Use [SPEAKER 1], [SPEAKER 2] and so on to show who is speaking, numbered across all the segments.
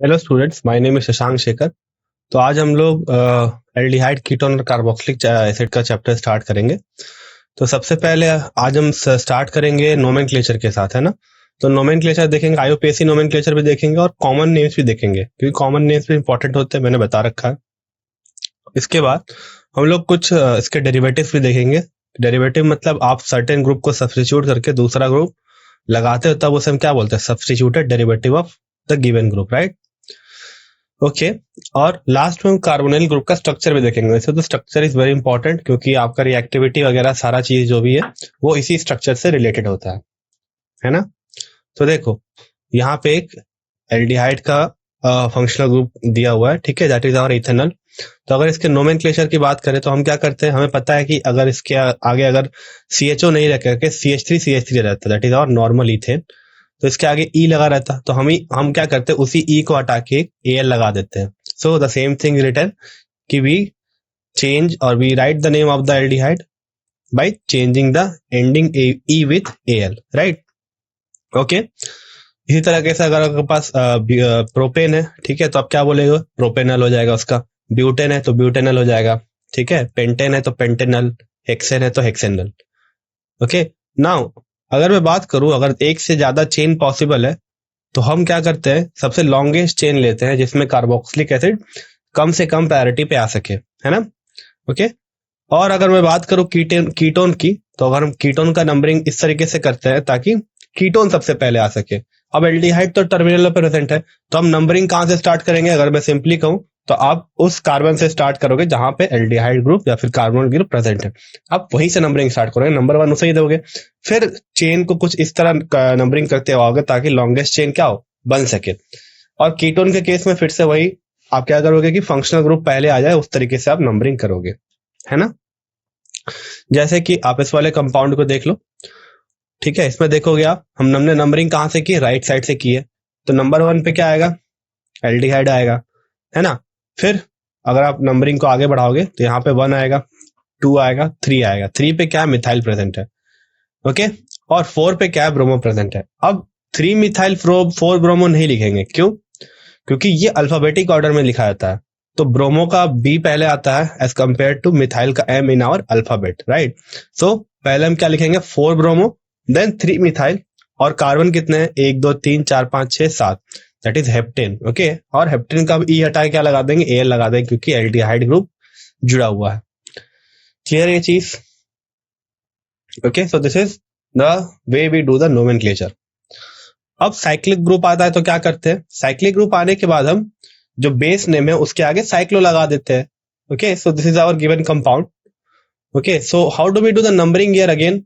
[SPEAKER 1] Hello students, my name is Shashank Shekhar. तो आज हम लोग एल्डिहाइड कीटोन और कार्बोक्सिलिक एसिड का चैप्टर स्टार्ट करेंगे। तो सबसे पहले आज हम स्टार्ट करेंगे नोमेनक्लेचर के साथ, है ना। तो नोमेनक्लेचर देखेंगे, आईयूपीएसी नोमेनक्लेचर भी देखेंगे और कॉमन नेम्स भी देखेंगे, क्योंकि कॉमन नेम्स भी इंपॉर्टेंट होते हैं, मैंने बता रखा है। इसके बाद हम लोग कुछ इसके डेरिवेटिव्स भी देखेंगे। डेरिवेटिव मतलब आप सर्टेन ग्रुप को सब्स्टिट्यूट करके दूसरा ग्रुप लगाते हो, तब उसे हम क्या बोलते हैं? Substituted derivative of the given group, right. Okay. और लास्ट में हम कार्बोनिल ग्रुप का स्ट्रक्चर भी देखेंगे। वैसे तो स्ट्रक्चर इज वेरी इंपॉर्टेंट, क्योंकि आपका रिएक्टिविटी वगैरह सारा चीज जो भी है वो इसी स्ट्रक्चर से रिलेटेड होता है ना। तो देखो, यहाँ पे एक एल्डिहाइड का फंक्शनल ग्रुप दिया हुआ है, ठीक है, दैट इज आवर इथेनॉल। तो अगर इसके नोमेनक्लेचर की बात करें तो हम क्या करते हैं, हमें पता है कि अगर इसके आगे अगर CHO नहीं रह करके CH3 रहता है, that is our normal ethane. तो इसके आगे ई लगा रहता, तो हम क्या करते हैं, उसी ई को हटा के AL लगा देते हैं। So the same thing return कि वी चेंज और we write the name of the aldehyde by changing the ending e with AL, right. Okay. इसी तरह से अगर आपके पास प्रोपेन है, ठीक है, तो आप क्या बोलेगा? प्रोपेनल हो जाएगा उसका। ब्यूटेन है तो ब्यूटेनल हो जाएगा, ठीक है। पेंटेन है तो पेंटेनल। हेक्सेन है तो हेक्सेनल। ओके। नाउ अगर मैं बात करूं, अगर एक से ज्यादा चेन पॉसिबल है तो हम क्या करते हैं, सबसे लॉन्गेस्ट चेन लेते हैं जिसमें कार्बोक्सिलिक एसिड कम से कम प्रायोरिटी पे आ सके, है ना। ओके। और अगर मैं बात करूं कीटोन की, तो अगर हम कीटोन का नंबरिंग इस तरीके से करते हैं ताकि कीटोन सबसे पहले आ सके। अब एल्डिहाइड तो टर्मिनल पे प्रेजेंट है, तो हम नंबरिंग कहां से स्टार्ट करेंगे? अगर मैं सिंपली कहूं तो आप उस कार्बन से स्टार्ट करोगे जहां पे एल्डिहाइड ग्रुप या फिर कार्बन ग्रुप प्रेजेंट है। आप वहीं से नंबरिंग स्टार्ट करोगे, नंबर 1 उसे ही दोगे। फिर चेन को कुछ इस तरह नंबरिंग करते आओगे ताकि लॉन्गेस्ट चेन क्या हो, बन सके। और कीटोन के केस में फिर से वही आप क्या करोगे कि फंक्शनल ग्रुप पहले आ जाए, उस तरीके से आप नंबरिंग करोगे, है ना। जैसे कि आप इस वाले कंपाउंड को देख लो, ठीक है। इसमें देखोगे आप, हमने नंबरिंग कहां से की? राइट साइड से की है। तो नंबर 1 पे क्या आएगा? एल्डिहाइड आएगा, है ना। फिर अगर आप नंबरिंग को आगे बढ़ाओगे तो यहाँ पे 1 आएगा, 2 आएगा, 3 आएगा। 3 पे क्या है? मिथाइल प्रेजेंट है। ओके। और 4 पे क्या है? ब्रोमो प्रेजेंट है। अब 3 मिथाइल 4 ब्रोमो नहीं लिखेंगे, क्यों? क्योंकि ये अल्फाबेटिक ऑर्डर में लिखा जाता है। तो ब्रोमो का B पहले आता है एज कंपेयर टू मिथाइल का M in our alphabet, right. So पहले हम क्या लिखेंगे? 4 ब्रोमो, देन 3 मिथाइल। और कार्बन कितने हैं? 1 2 3 4 5 6 7, दैट इज हेप्टेन। ओके। और हेप्टेन का E हटा के क्या लगा देंगे? AL लगा देंगे, क्योंकि एल्डिहाइड ग्रुप जुड़ा हुआ है। क्लियर ये चीज? Okay. So this is the way we do the nomenclature. अब साइक्लिक ग्रुप आता है तो क्या करते हैं? साइक्लिक ग्रुप आने के बाद हम जो बेस नेम है उसके आगे साइक्लो लगा देते हैं। Okay. So this is our given compound. Okay. So how do we do the numbering here again?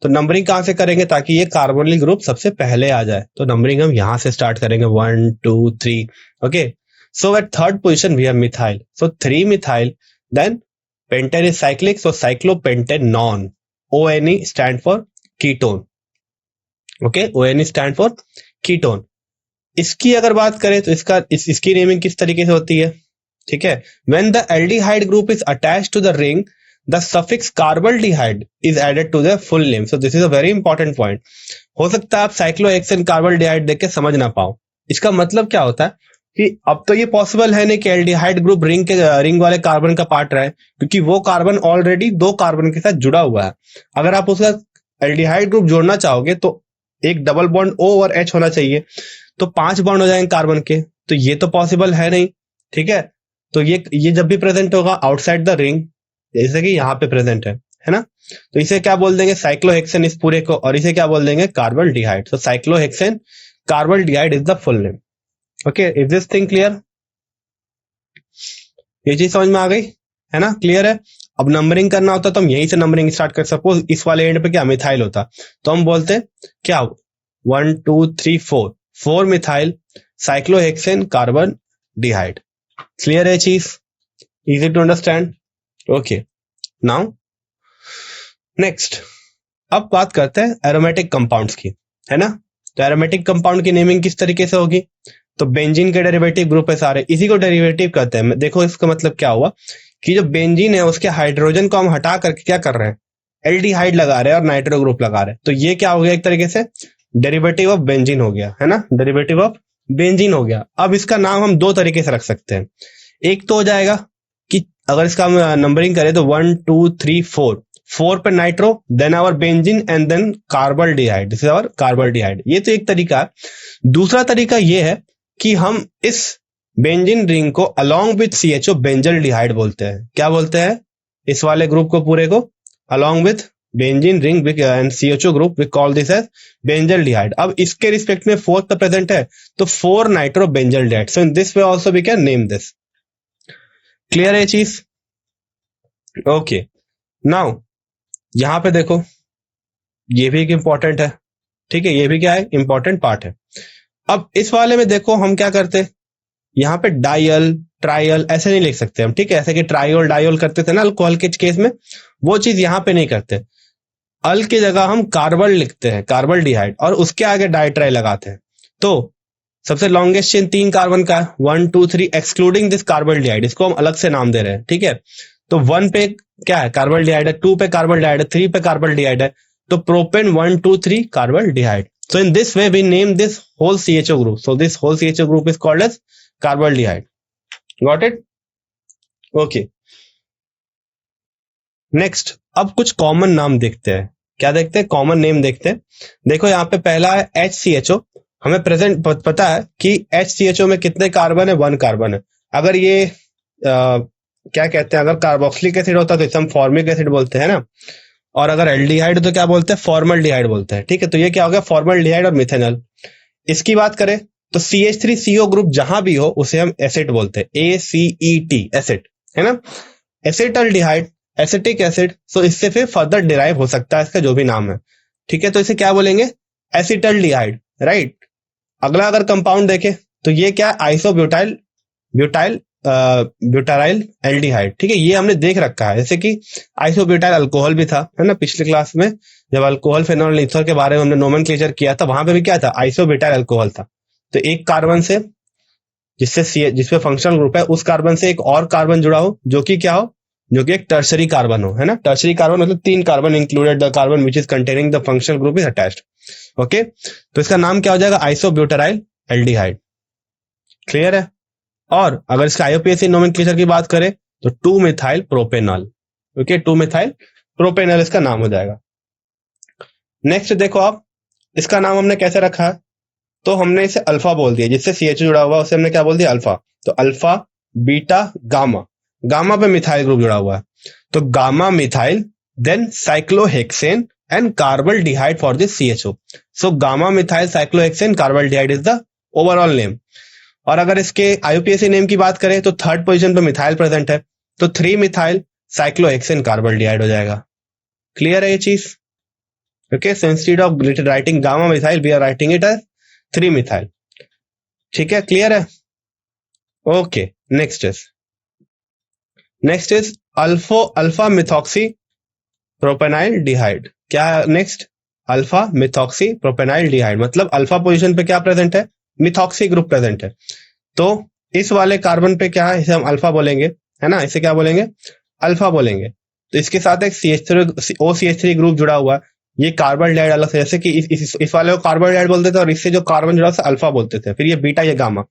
[SPEAKER 1] तो नंबरिंग कहां से करेंगे ताकि ये कार्बोनिल ग्रुप सबसे पहले आ जाए? तो नंबरिंग हम यहां से स्टार्ट करेंगे, 1 2 3। Okay. So at third position we have methyl, so 3 methyl. Then pentane is cyclic, so cyclopentanone. ONE stand for ketone. Okay. ONE stand for ketone. इसकी अगर बात करें तो इसकी नेमिंग किस तरीके से होती है? ठीक है। When the aldehyde group is attached to the ring, the suffix carbaldehyde is added to the full name. So this is a very important point. हो सकता है आप साइक्लोहेक्सेन कार्बल्डिहाइड देख के समझ ना पाओ। इसका मतलब क्या होता है कि अब तो ये पॉसिबल है नहीं कि एल्डिहाइड ग्रुप रिंग वाले कार्बन का पार्ट रहे, क्योंकि वो कार्बन ऑलरेडी 2 कार्बन के साथ जुड़ा हुआ है। अगर आप उसका एल्डिहाइड ग्रुप जोड़ना चाहोगे तो एक डबल बॉन्ड O और H होना चाहिए, तो 5 बॉन्ड हो जाएंगे कार्बन के। तो ये तो पॉसिबल है नहीं, ठीक है। तो ये जब भी प्रेजेंट होगा आउटसाइड द रिंग, जैसे कि यहाँ पे प्रेजेंट है ना। तो इसे क्या बोल देंगे? साइक्लोहेक्सेन इस पूरे को। और इसे क्या बोल देंगे? कार्बल्डिहाइड। तो cyclohexane carbaldehyde is the full name. Okay. Is this thing clear? ये चीज समझ में आ गई, है ना? क्लियर है। अब नंबरिंग करना होता तो हम यहीं से नंबरिंग स्टार्ट कर। सपोज इस वाले एंड पे क्या मिथाइल होता, तो हम बोलते क्या? 1 2 3 4 methyl cyclohexane carbaldehyde. Clear है चीज? Easy to understand? Okay. Now next, अब बात करते हैं एरोमेटिक कंपाउंड्स की, है ना। तो एरोमेटिक कंपाउंड की नेमिंग किस तरीके से होगी? तो बेंजीन के डेरिवेटिव ग्रुप है सारे, इसी को डेरिवेटिव कहते हैं। देखो इसका मतलब क्या हुआ कि जो बेंजीन है उसके हाइड्रोजन को हम हटा करके क्या कर रहे हैं? एल्डिहाइड लगा रहे हैं और नाइट्रो ग्रुप लगा रहे हैं। तो ये क्या हो गया? एक तरीके से डेरिवेटिव ऑफ बेंजीन हो गया, है ना। डेरिवेटिव ऑफ बेंजीन हो गया। अब इसका नाम हम दो तरीके से रख सकते हैं। एक तो हो जाएगा कि अगर इसका हम नंबरिंग करें तो 1 2 3 4, 4 पे nitro, then our benzene and then carbaldehyde, this is our carbaldehyde. ये तो एक तरीका है। दूसरा तरीका ये है कि हम इस बेंजीन रिंग को अलोंग विथ CHO बेंजल्डिहाइड बोलते हैं। क्या बोलते हैं? इस वाले ग्रुप को पूरे को along with benzene ring and CHO group we call this as benzaldehyde. अब इसके रिस्पेक्ट में फोर्थ तो प्रेजेंट है, तो 4 nitro benzaldehyde. So in this way also we can name this. Clear है ये चीज? ओके, नाउ यहां पे देखो, ये भी एक इंपॉर्टेंट है, ठीक है, ये भी क्या है, इंपॉर्टेंट पार्ट है। अब इस वाले में देखो हम क्या करते हैं, यहाँ पे डायल ट्रायल ऐसे नहीं लिख सकते हम, ठीक है, ऐसे कि ट्रायोल डायोल करते थे ना अल्कोहल के केस में, वो चीज यहाँ पे नहीं करते। अल की जगह हम कार्बल लिखते हैं, कार्बल्डिहाइड, और उसके आगे डाइट्राई लगाते हैं। तो सबसे लॉन्गेस्ट चेन 3 कार्बन का 1 2 3 एक्सक्लूडिंग दिस कार्बल्डिहाइड, इसको हम अलग से नाम दे रहे हैं, ठीक है। तो 1 पे क्या है, कार्बल्डिहाइड है, 2 पे कार्बल्डिहाइड है, 3 पे कार्बल्डिहाइड है, तो propane 1 2 3 कार्बल्डिहाइड। So in this way we name this whole CHO group. So this whole CHO group is called as कार्बल्डिहाइड। Got it? Okay. Next, अब कुछ कॉमन नाम देखते हैं। क्या देखते हैं? कॉमन नेम देखते हैं। देखो यहाँ पे पहला है HCHO। हमें प्रेजेंट पता है कि HCHO में कितने कार्बन है, 1 कार्बन है। अगर ये क्या कहते हैं, अगर कार्बोक्सिलिक एसिड होता तो इसे हम फॉर्मिक एसिड बोलते हैं ना, और अगर एल्डिहाइड तो क्या बोलते हैं, फॉर्मल्डिहाइड बोलते हैं, ठीक है। तो ये क्या हो गया, फॉर्मल्डिहाइड और मिथेनॉल। इसकी बात करें तो CH3CO ग्रुप जहां भी हो उसे हम एसिड बोलते हैं, ACET, एसिड, है ना। एसिटल्डिहाइड, एसिटिक एसिड, सो इससे फिर फर्दर डिराइव हो सकता है इसका जो भी नाम है, ठीक है। तो इसे क्या बोलेंगे, एसिटल्डिहाइड, राइट। अगला अगर कंपाउंड देखें तो ये क्या है, आइसोब्यूटाइल ब्यूटाराइल एल्डिहाइड, ठीक है। ये हमने देख रखा है, जैसे कि आइसोब्यूटाइल अल्कोहल भी था, है ना, पिछले क्लास में जब अल्कोहल फेनोल ईथर के बारे में हमने नोमेनक्लेचर किया था, वहां पे भी क्या था, आइसोब्यूटाइल अल्कोहल था। तो एक कार्बन से जिसपे फंक्शनल ग्रुप है, उस कार्बन से एक और कार्बन जुड़ा हो जो कि क्या हो, जो कि एक टर्शरी कार्बन हो, है ना। टर्शरी कार्बन मतलब 3 carbon included the carbon which is containing the functional group is attached. Okay, तो इसका नाम क्या हो जाएगा, आइसोब्यूटाराइल एल्डिहाइड। क्लियर है? और अगर इसका IUPAC नोमेनक्लेचर की बात करें तो 2 methyl propanol. Okay, 2 methyl propanol इसका नाम हो जाएगा। नेक्स्ट देखो आप, इसका नाम हमने कैसे रखा है, तो हमने इसे अल्फा बोल दिया, जिससे CH जुड़ा हुआ उसे हमने क्या बोल दिया, अल्फा। तो अल्फा बीटा गामा, गामा पे मिथाइल ग्रुप जुड़ा हुआ है, तो gamma methyl, then cyclohexane and carbaldehyde for this CHO। सो gamma methyl cyclohexane carbaldehyde is the overall name. और अगर इसके IUPAC नेम की बात करें तो थर्ड पोजीशन पे मिथाइल प्रेजेंट है, तो 3 मिथाइल साइक्लोहेक्सेन कार्बल्डिहाइड हो जाएगा। क्लियर है ये चीज? Okay, so instead of writing gamma methyl we are writing it as 3 methyl. ठीक है, क्लियर है? Okay, next is alpha methoxy propionaldehyde. क्या है next? Alpha methoxy propionaldehyde, मतलब अल्फा पोजीशन पे क्या प्रेजेंट है, मिथॉक्सी ग्रुप प्रेजेंट है। तो इस वाले कार्बन पे क्या है, इसे हम अल्फा बोलेंगे, है ना, इसे क्या बोलेंगे, अल्फा बोलेंगे। तो इसके साथ एक OCH3 ग्रुप जुड़ा हुआ है, ये कार्बल्डिहाइड अलग से, जैसे कि इस वाले को कार्बल्डिहाइड बोलते थे और इससे जो कार्बन जुड़ा है अल्फा बोलते थे, फिर ये बीटा ये गामा।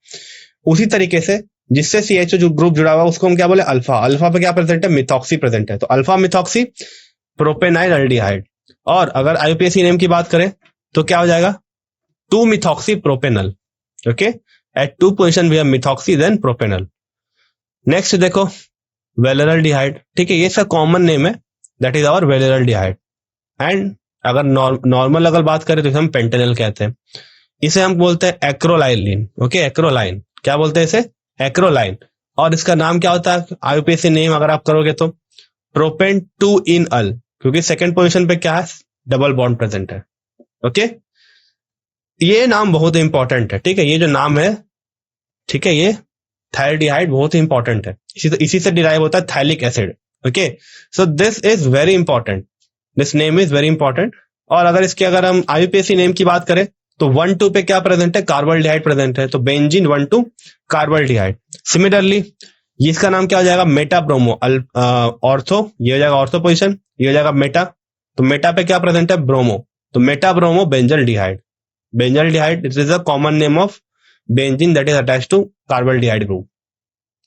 [SPEAKER 1] उसी तरीके से जिससे CHO जो ग्रुप जुड़ा हुआ उसको हम क्या बोले, अल्फा। अल्फा पे क्या प्रेजेंट है, मिथॉक्सी प्रेजेंट है, तो अल्फा मिथॉक्सी प्रोपेनाइल एल्डिहाइड। और अगर IUPAC नेम की बात करें तो क्या हो जाएगा, 2 methoxy propanal. Okay, at 2 position we have methoxy then propanal. Next देखो वेलेरल्डिहाइड, ठीक है, ये सब कॉमन नेम है, that is our valeraldehyde. And अगर नॉर्मल अगर बात करें तो इसे हम पेंटेनल कहते हैं, इसे हम बोलते हैं एक्रोलाइन। ओके, एक्रोलाइन, क्या बोलते हैं इसे, एक्रोलाइन। और इसका नाम क्या होता है IUPAC नेम अगर आप करोगे तो प्रोपेन 2 इन अल, क्योंकि सेकंड पोजीशन पे क्या है, डबल बॉन्ड प्रेजेंट है। ओके, ये नाम बहुत इंपॉर्टेंट है, ठीक है, ये जो नाम है, ठीक है, ये थायरडिहाइड बहुत ही इंपॉर्टेंट है, इसी से डिराइव होता है थाइलिक acid. Okay, so this is very important, this name is very important. और अगर इसके अगर हम IUPAC नेम की बात करें तो 1 2 पे क्या प्रेजेंट है, कार्बल्डिहाइड प्रेजेंट है, तो बेंजीन 1 2 कार्बल्डिहाइड। सिमिलरली ये इसका नाम क्या हो जाएगा, मेटा ब्रोमो ऑर्थो, ये हो जाएगा ऑर्थो पोजीशन, ये हो जाएगा मेटा, तो मेटा पे क्या प्रेजेंट है, ब्रोमो, तो meta bromo benzaldehyde. Benzaldehyde it is a common name of benzene that is attached to carbaldehyde group.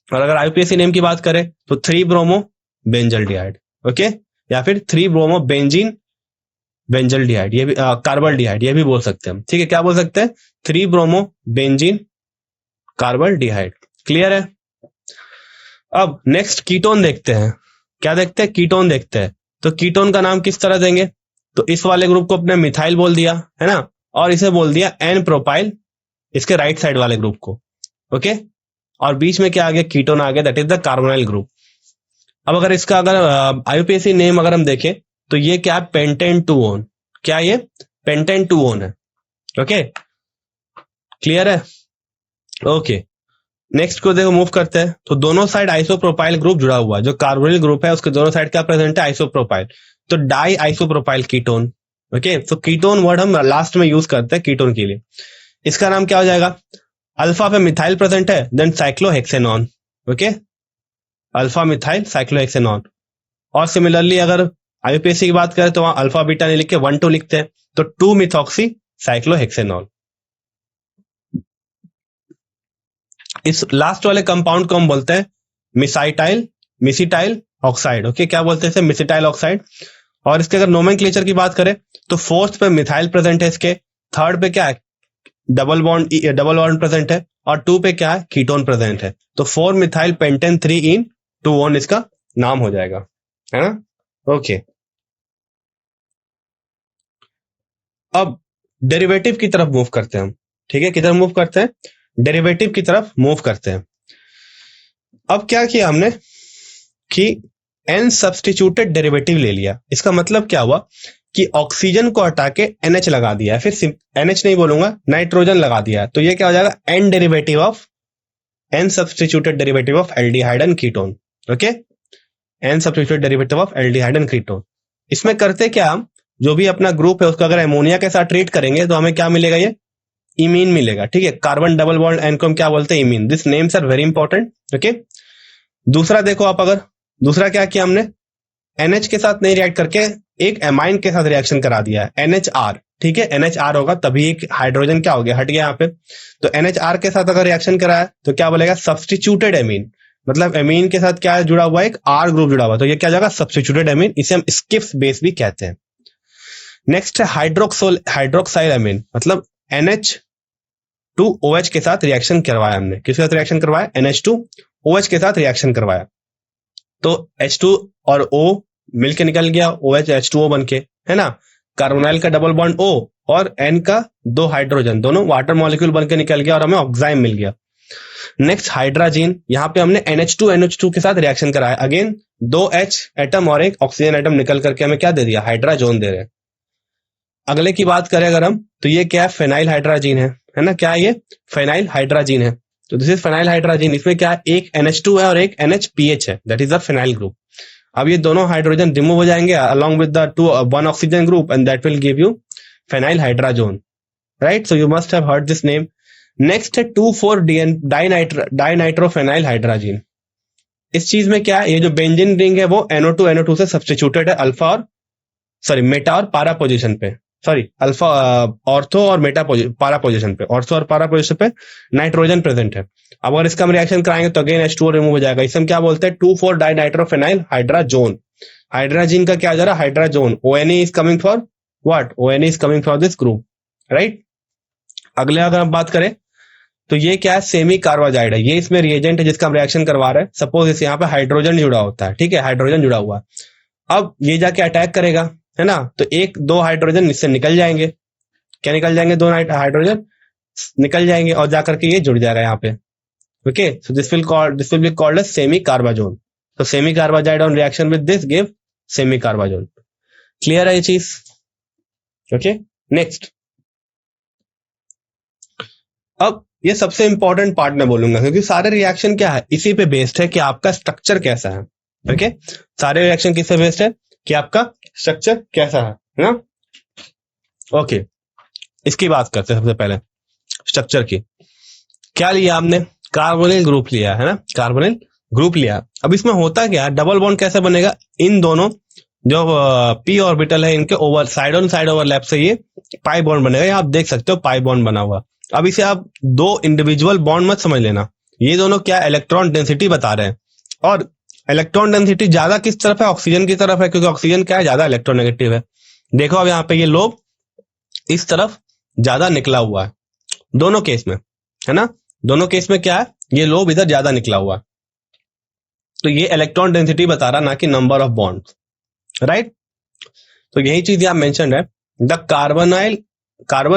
[SPEAKER 1] और अगर आईयूपीएसी नेम की बात करें तो 3 ब्रोमो बेंजल्डिहाइड, ओके, या फिर 3 ब्रोमो बेंजीन बेंजल्डिहाइड, ये भी कार्बल्डिहाइड, ये भी बोल सकते हैं हम, ठीक है। क्या बोल सकते हैं? 3 ब्रोमो बेंजीन कार्बल्डिहाइड। क्लियर है? अब नेक्स्ट कीटोन देखते हैं। क्या देखते हैं? कीटोन देखते हैं। तो कीटोन का नाम किस तरह देंगे? तो इस वाले ग्रुप को अपने मिथाइल बोल दिया है ना, और इसे बोल दिया एन प्रोपाइल, इसके राइट साइड वाले ग्रुप को, ओके। और बीच में क्या आ गया? कीटोन आ गया, that is the carbonyl group. अब अगर इसका अगर आईयूपीएसी नेम अगर हम देखें तो ये क्या है? Pentane 2-on। क्या ये? पेंटेन 2-on है, ओके। क्लियर है? ओके, नेक्स्ट को देखो मूव करते हैं। तो दोनों साइड आइसोप्रोपाइल ग्रुप जुड़ा हुआ है, जो कार्बोनिल ग्रुप है उसके दोनों साइड क्या प्रेजेंट है? आइसोप्रोपाइल। तो डाई आइसोप्रोपाइल कीटोन, ओके। तो कीटोन वर्ड हम लास्ट में यूज करते हैं कीटोन के लिए। इसका नाम क्या हो जाएगा? अल्फा पे मिथाइल प्रेजेंट है, then cyclohexanone, okay, alpha methyl cyclohexanone. और सिमिलरली अगर आईयूपीएसी की बात करें तो वहां अल्फा बीटा नहीं लिख के 1-2 लिखते हैं, तो 2 मिथॉक्सी साइक्लोहेक्सेनॉल। इस लास्ट वाले कंपाउंड को हम बोलते हैं मिसिटाइल ऑक्साइड, ओके। क्या बोलते हैं इसे? मिसिटाइल ऑक्साइड। और इसके अगर नोमेनक्लेचर की बात करें तो फोर्थ पे मिथाइल प्रेजेंट है, इसके थर्ड पे क्या है? डबल बॉन्ड प्रेजेंट है, और 2 पे क्या है? कीटोन प्रेजेंट है। तो 4 मिथाइल पेंटेन 3-in-2-on इसका नाम हो जाएगा, है ना, ओके। अब डेरिवेटिव की तरफ मूव करते हैं हम, ठीक है। किधर मूव करते हैं? डेरिवेटिव की तरफ मूव करते हैं। अब क्या किया हमने कि एन सब्स्टिट्यूटेड डेरिवेटिव ले लिया। इसका मतलब क्या हुआ कि ऑक्सीजन को हटा के NH लगा दिया है, फिर NH नहीं बोलूंगा, नाइट्रोजन लगा दिया है। तो ये क्या हो जाएगा? N derivative of N substituted derivative of aldehyde and ketone, okay. N substituted derivative of aldehyde and ketone. इसमें करते क्या हम? जो भी अपना ग्रुप है उसको अगर एमोनिया के साथ ट्रीट करेंगे तो हमें क्या मिलेगा? ये इमीन मिलेगा, ठीक है। कार्बन डबल बॉन्ड एन को हम क्या बोलते हैं? Imine. This names are very important, okay. दूसरा देखो आप, अगर दूसरा क्या किया हमने? NH के साथ नहीं रिएक्ट करके एक एमाइन के साथ रिएक्शन करा दिया है, NHR, ठीक है। NHR होगा तभी एक हाइड्रोजन क्या हो गया? हट गया यहाँ पे। तो NHR के साथ अगर रिएक्शन कराया तो क्या बोलेगा? Substituted amine. मतलब एमीन के साथ क्या जुड़ा हुआ है? एक R ग्रुप जुड़ा हुआ है, तो ये क्या जाएगा? Substituted amine. इसे हम स्किप्स बेस भी कहते हैं। नेक्स्ट है हाइड्रोक्साइल एमीन, मतलब NH2OH के साथ रिएक्शन करवाया हमने। किसके साथ रिएक्शन करवाया? NH2OH के साथ रिएक्शन करवाया। तो H2 और O मिलके निकल गया, OH H2O बन के, है ना। कार्बोनाइल का डबल बॉन्ड O और N का 2 हाइड्रोजन, दोनों वाटर मॉलिक्यूल बन के निकल गया और हमें ऑक्साइम मिल गया। नेक्स्ट हाइड्राजीन, यहाँ पे हमने NH2 के साथ रिएक्शन कराया। अगेन 2 H एटम और एक ऑक्सीजन एटम निकल करके हमें क्या दे दिया? हाइड्राजोन दे रहे हैं। अगले की बात करें अगर हम, तो ये क्या है? फेनाइल हाइड्राजीन है ना। क्या है ये? फेनाइल हाइड्राजीन है। तो दिस इज फेनाइल हाइड्राजीन। इसमें क्या है? एक NH2 है और एक NHPH है, that is the phenyl group. अब ये दोनों हाइड्रोजन रिमूव हो जाएंगे along with the 1 oxygen group and that will give you phenyl hydrazone, right? So you must have heard this name. Next है 2,4-dinitrophenyl hydrazine। इस चीज में क्या है? ये जो बेंजीन रिंग है वो NO2 से सब्स्टिट्यूटेड है अल्फा और मेटा और पारा पोजीशन पे, अल्फा ऑर्थो और मेटा पारा पोजीशन पे, ऑर्थो और पारा पोजीशन पे नाइट्रोजन प्रेजेंट है। अब अगर इसका हम रिएक्शन कराएंगे तो अगेन H2O रिमूव हो जाएगा। इसे हम क्या बोलते हैं? 2,4-dinitrophenyl hydrazone. हाइड्राजीन का क्या जा रहा है? Hydrazone. ONE is coming for what? ONE is coming for this group, right. अगले अगर हम बात करें तो ये क्या है? सेमी कार्बाजाइड है। ये इसमें रिएजेंट है जिसका हम रिएक्शन करवा रहे हैं। सपोज इस यहाँ पे हाइड्रोजन जुड़ा होता है, ठीक है, हाइड्रोजन जुड़ा हुआ। अब ये जाके अटैक करेगा, है ना, तो 1-2 हाइड्रोजन इससे निकल जाएंगे। क्या निकल जाएंगे? 2 हाइड्रोजन निकल जाएंगे और जाकर के ये जुड़ जाएगा यहाँ पे, okay. So this will be called as semi carbazone. तो semi carbazide on reaction with this give semi carbazone. Clear है ये चीज? Okay, next. अब ये सबसे इंपॉर्टेंट पार्ट मैं बोलूंगा, क्योंकि सारे रिएक्शन क्या है? इसी पे बेस्ड है कि आपका स्ट्रक्चर कैसा है, ओके। सारे रिएक्शन किस पे बेस्ड है? कि आपका स्ट्रक्चर कैसा है ना, ओके। इसकी बात करते हैं सबसे पहले स्ट्रक्चर की। क्या लिया आपने? कार्बोनिल ग्रुप लिया है ना, कार्बोनिल ग्रुप लिया। अब इसमें होता क्या है? डबल बॉन्ड कैसे बनेगा? इन दोनों जो p ऑर्बिटल है इनके साइड ऑन साइड ओवरलैप से ये पाई बॉन्ड बनेगा। आप देख सकते हो पाई बॉन्ड बना हुआ, अब इसे आप दो इंडिविजुअल बॉन्ड मत समझ लेना, ये दोनों क्या इलेक्ट्रॉन डेंसिटी बता रहे हैं, और इलेक्ट्रॉन डेंसिटी ज्यादा किस तरफ है, ऑक्सीजन की तरफ है, क्योंकि ऑक्सीजन क्या है, ज्यादा इलेक्ट्रोनेगेटिव है। देखो अब यहाँ पे ये लोब इस तरफ ज्यादा निकला हुआ है दोनों केस में, है ना। दोनों केस में क्या है, ये लोब इधर ज्यादा निकला हुआ है, तो ये इलेक्ट्रॉन डेंसिटी बता रहा, ना कि नंबर ऑफ बॉन्ड, राइट। तो यही चीज यहाँ मेंशन है, the carbon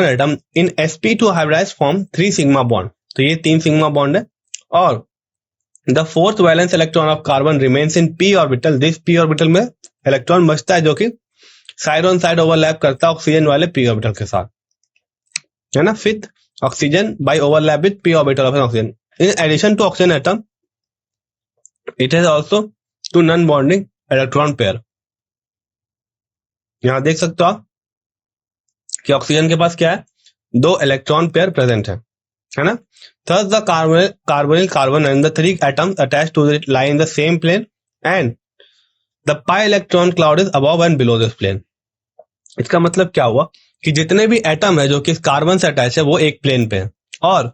[SPEAKER 1] atom in sp2 hybridise form 3 sigma bond, तो ये 3 सिग्मा बॉन्ड है, और the fourth valence electron of carbon remains in p orbital, this p orbital में इलेक्ट्रॉन बचता है जो कि साइड ऑन साइड ओवरलैप करता है ऑक्सीजन वाले p ऑर्बिटल के साथ, है ना। Fifth, oxygen by overlap with p orbital of an oxygen, in addition to oxygen atom it has also two non bonding electron pair. यहां देख सकते हो आप कि ऑक्सीजन के पास क्या है, 2 इलेक्ट्रॉन पेयर प्रेजेंट है ना। Thus the carbonyl carbon and the 3 atoms attached to it lie in the same plane and the pi electron cloud is above and below this plane। इसका मतलब क्या हुआ कि जितने भी एटम है जो कि कार्बन से अटैच है वो एक प्लेन पे है, और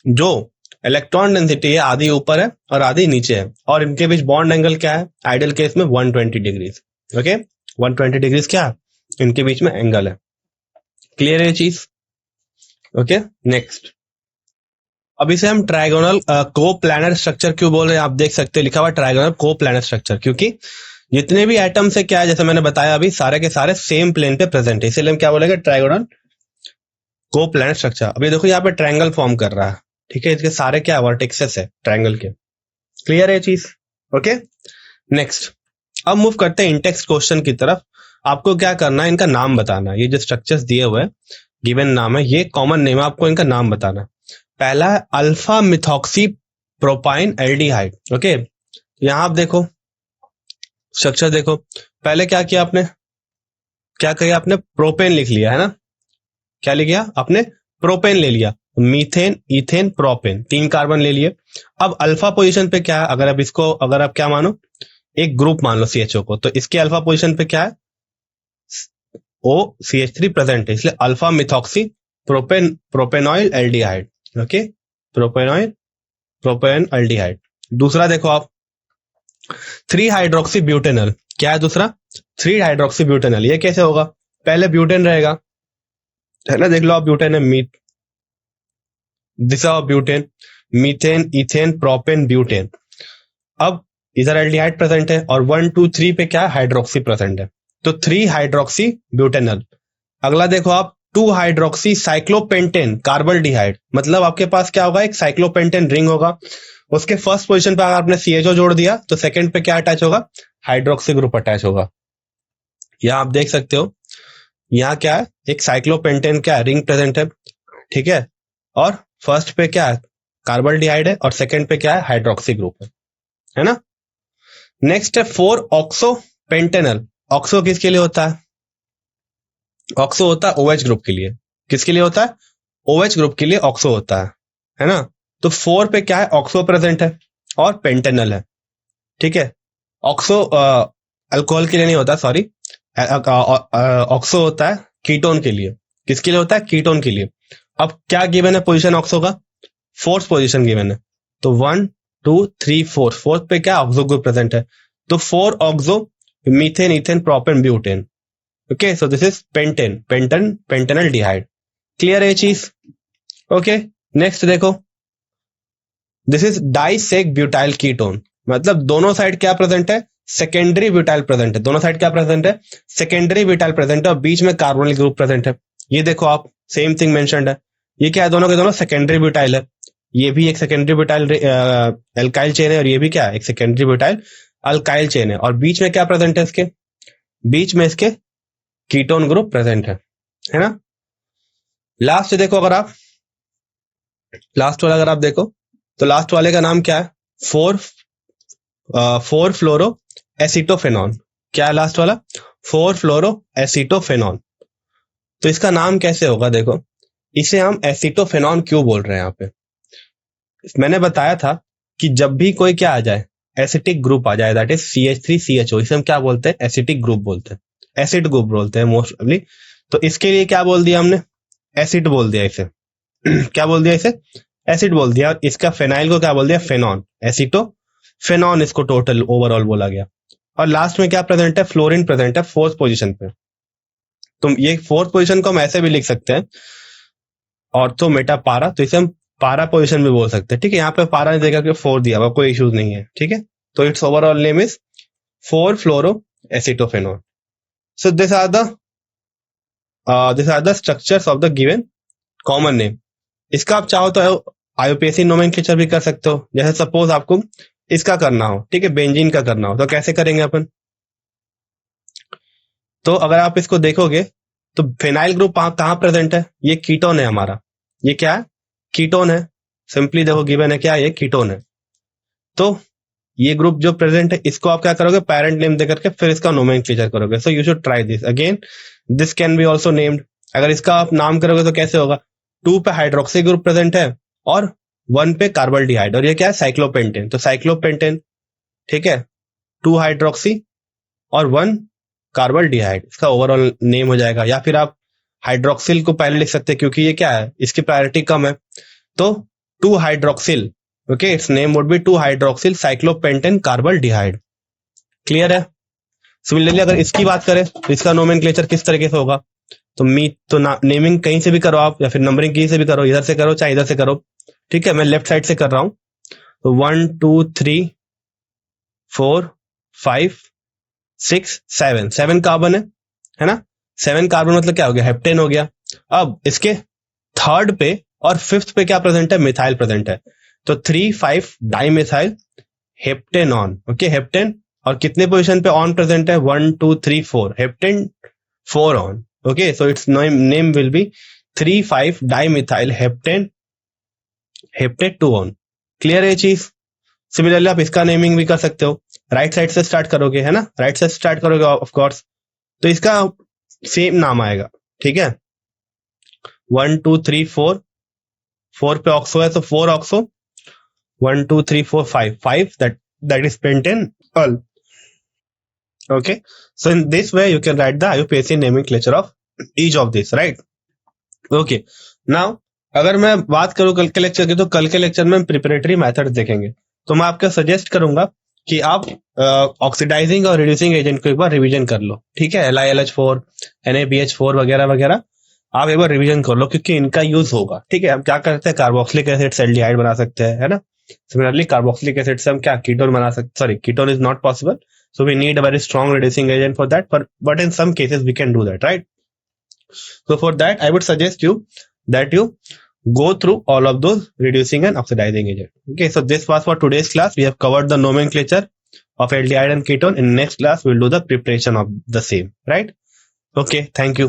[SPEAKER 1] जो इलेक्ट्रॉन डेंसिटी है आधी ऊपर है और आधी नीचे है, और इनके बीच बॉन्ड एंगल क्या है, आइडियल केस में 120 डिग्रीज। ओके, 120 डिग्रीज क्या है, इनके बीच में एंगल है। क्लियर है ये चीज? Okay, next. अब इसे हम ट्राइगोनल को प्लैनर स्ट्रक्चर क्यों बोल रहे हैं, आप देख सकते हैं लिखा हुआ ट्राइगोनल को प्लैनर स्ट्रक्चर, क्योंकि जितने भी एटम से क्या है, जैसे मैंने बताया अभी, सारे के सारे सेम प्लेन पे प्रेजेंट है, इसीलिए हम क्या बोलेंगे, ट्राइगोनल को प्लैनर स्ट्रक्चर। अब ये देखो यहाँ पे ट्रायंगल फॉर्म कर रहा है, ठीक है, इसके सारे क्या वर्टेक्सेस है ट्रायंगल के। क्लियर है चीज? Okay, next. अब मूव करते हैं इंटेक्स्ट क्वेश्चन की तरफ। आपको क्या करना है, इनका नाम बताना। ये जो स्ट्रक्चर्स दिए हुए हैं, गिवन नाम है, ये कॉमन नेम है, आपको इनका नाम बताना। पहला है alpha methoxy propyne aldehyde. Okay, यहां आप देखो स्ट्रक्चर देखो, पहले क्या किया आपने, क्या किया आपने, प्रोपेन लिख लिया है ना। क्या लिख लिया आपने, प्रोपेन ले लिया, मीथेन इथेन प्रोपेन, 3 कार्बन ले लिए। अब अल्फा पोजीशन पे क्या है, अगर आप इसको, अगर आप क्या मानो, एक ग्रुप मान लो CHO को, तो इसके अल्फा पोजीशन पे क्या है, OCH3 प्रेजेंट है, इसलिए alpha methoxy propanoyl aldehyde. Okay, propane aldehyde. दूसरा देखो आप 3 हाइड्रोक्सी ब्यूटेनल, क्या है दूसरा, 3 हाइड्रोक्सी ब्यूटेनल। ये कैसे होगा, पहले ब्यूटेन रहेगा, है ना, देख लो आप, ब्यूटेन है, this butane, methane ethane propane butane. अब इधर एल्डिहाइड प्रेजेंट है, और 1 2 3 पे क्या है, हाइड्रोक्सी प्रेजेंट है, तो 3 हाइड्रोक्सी ब्यूटेनल। अगला देखो आप 2 हाइड्रोक्सी साइक्लोपेंटेन कार्बल्डिहाइड, मतलब आपके पास क्या होगा, एक साइक्लोपेंटेन रिंग होगा, उसके फर्स्ट पोजीशन पे अगर आपने CHO जोड़ दिया तो सेकंड पे क्या अटैच होगा, हाइड्रोक्सी ग्रुप अटैच होगा। यहां आप देख सकते हो, यहाँ क्या है, एक साइक्लोपेंटेन क्या है, रिंग प्रेजेंट है, ठीक है, और फर्स्ट पे क्या है, कार्बल्डिहाइड है, और सेकंड पे क्या है, हाइड्रोक्सी ग्रुप है ना। नेक्स्ट है 4 ऑक्सो पेंटेनल। ऑक्सो किसके लिए होता है, ऑक्सो होता है OH ग्रुप के लिए। किसके लिए होता है, OH ग्रुप के लिए ऑक्सो होता है ना। तो 4 पे क्या है, ऑक्सो प्रेजेंट है और पेंटेनल है, ठीक है। ऑक्सो अल्कोहल के लिए नहीं होता, सॉरी, ऑक्सो होता है कीटोन के लिए। किसके लिए होता है, कीटोन के लिए। अब क्या गिवन है पोजीशन ऑक्सो का, 4th पोजीशन गिवन है, तो 1 2 3 4, 4th पे क्या ऑक्सो ग्रुप प्रेजेंट है, तो 4 oxo methane ethane propane butane. Okay, so this is pentanaldehyde. Clear है ये चीज? ओके, नेक्स्ट देखो, this is di sec butyl ketone, मतलब दोनों साइड क्या प्रेजेंट है, सेकेंडरी ब्यूटाइल प्रेजेंट है, दोनों साइड क्या प्रेजेंट है, सेकेंडरी ब्यूटाइल प्रेजेंट है, और बीच में कार्बोनिल ग्रुप प्रेजेंट है। ये देखो आप, सेम थिंग मेंशन्ड है, ये क्या है, दोनों के दोनों सेकेंडरी ब्यूटाइल है, ये भी एक सेकेंडरी ब्यूटाइल एल्काइल चेन है, और ये भी क्या है, एक सेकेंडरी ब्यूटाइल अल्काइल चेन है, और बीच में क्या प्रेजेंट है, इसके बीच में इसके कीटोन ग्रुप प्रेजेंट है ना। लास्ट देखो, अगर आप लास्ट वाला अगर आप देखो, तो लास्ट वाले का नाम क्या है, 4 फ्लोरो एसिटोफेनॉन। क्या है लास्ट वाला, 4 फ्लोरो एसिटोफेनॉन। तो इसका नाम कैसे होगा, देखो, इसे हम एसिटोफेनॉन क्यों बोल रहे हैं यहाँ पे, मैंने बताया था कि जब भी कोई क्या आ जाए, एसिटिक ग्रुप आ जाए, दैट इज CH3CHO, इसे हम क्या बोलते हैं, एसिटिक ग्रुप बोलते हैं, एसिड ग्रुप बोलते हैं मोस्टली। तो इसके लिए क्या बोल दिया हमने, एसिड बोल दिया इसे, क्या बोल दिया इसे, एसिड बोल दिया। इसका फेनाइल को क्या बोल दिया, फेनॉन, एसिटो फेनॉन इसको टोटल ओवरऑल बोला गया। और लास्ट में क्या प्रेजेंट है, फ्लोरीन प्रेजेंट है फोर्थ पोजीशन पे। तो ये फोर्थ पोजीशन को हम ऐसे भी लिख सकते हैं, ऑर्थो मेटा पारा, तो इसे हम पारा पोजीशन भी बोल सकते हैं। ठीक है, यहाँ पे पारा ने देखा कि 4 दिया हुआ, कोई इश्यूज नहीं है। ठीक है, तो its overall name is 4 fluoro acetophenone. So this are the structures of the given common name. इसका आप चाहो तो आईयूपीएसी नोमेनक्लेचर भी कर सकते हो। जैसे सपोज आपको इसका करना हो, ठीक है, बेंजीन का करना हो, तो कैसे करेंगे अपन। तो अगर आप इसको देखोगे तो फेनाइल ग्रुप कहाँ प्रेजेंट है, ये कीटोन है हमारा। ये क्या है, कीटोन है। सिंपली देखो गिवन है क्या, ये कीटोन है। तो ये ग्रुप जो प्रेजेंट है, इसको आप क्या करोगे, पेरेंट नेम देकर के फिर इसका नोमेनक्लेचर करोगे। So you should try this again. This can be also named. अगर इसका आप नाम करोगे तो कैसे होगा, 2 पे हाइड्रोक्सी ग्रुप प्रेजेंट है और 1 पे कार्बल्डिहाइड, और ये क्या है, साइक्लोपेंटेन। तो साइक्लोपेंटेन, ठीक है, 2 हाइड्रोक्सी और 1 कार्बल्डिहाइड, इसका ओवरऑल नेम हो जाएगा। या फिर आप हाइड्रोक्सिल को पहले लिख सकते हैं, क्योंकि ये क्या है, इसकी प्रायोरिटी कम है। तो 2 hydroxyl, okay, its name would be 2 hydroxyl cyclopentane carbaldehyde. Clear है। सिमिलरली अगर इसकी बात करें तो इसका नोमेनक्लेचर किस तरीके से होगा, तो नेमिंग कहीं से भी करो आप, या फिर नंबरिंग कहीं से भी करो, इधर से करो चाहे इधर से करो। ठीक है, मैं लेफ्ट साइड से कर रहा हूं। तो 1 2 3 4 5 6 7 7 कार्बन है ना। 7 कार्बन मतलब क्या हो गया, हेप्टेन हो गया। अब इसके थर्ड पे और फिफ्थ पे क्या प्रेजेंट है, मिथाइल प्रेजेंट है। तो 3 5 डाइमिथाइल हेप्टेनॉन, ओके, हेप्टेन। और कितने पोजीशन पे ऑन प्रेजेंट है, 1 2 3 4, heptane 4 on, okay. So it's name will be 3 5 dimethyl heptane 2 on. Clear है ये चीज। सिमिलरली आप इसका नेमिंग भी कर सकते हो, राइट साइड से स्टार्ट करोगे, है ना, राइट साइड स्टार्ट करोगे ऑफ कोर्स, तो इसका सेम नाम आएगा। ठीक है, 1 2 3 4, 4 पे ऑक्सो है तो 4 oxo, 1 2 3 4 5 5, that is pentanol. Okay, so in this way you can write the IUPAC nomenclature of each of this, right? Okay, now अगर मैं बात करूं कल के लेक्चर की, तो कल के लेक्चर में प्रिपरेटरी मेथड्स देखेंगे। तो मैं आपको सजेस्ट करूंगा कि आप ऑक्सीडाइजिंग और रिड्यूसिंग एजेंट को एक बार रिवीजन कर लो। ठीक है, LiLH4 NaBH4 वगैरह वगैरह आप एक बार रिवीजन कर लो, क्योंकि इनका यूज होगा। ठीक है, हम क्या करते हैं, कार्बोक्सिलिक एसिड से एल्डिहाइड बना सकते हैं, है ना। सिमिलरली कार्बोक्सिलिक एसिड से हम क्या कीटोन बना सकते, sorry, ketone is not possible, so we need a very strong reducing agent for that, but in some cases we can do that, right? So for that I would suggest you that you go through all of those reducing and oxidizing agent. Okay, so this was for today's class. We have covered the nomenclature of aldehyde and ketone. In next class we'll do the preparation of the same, right? Okay, thank you.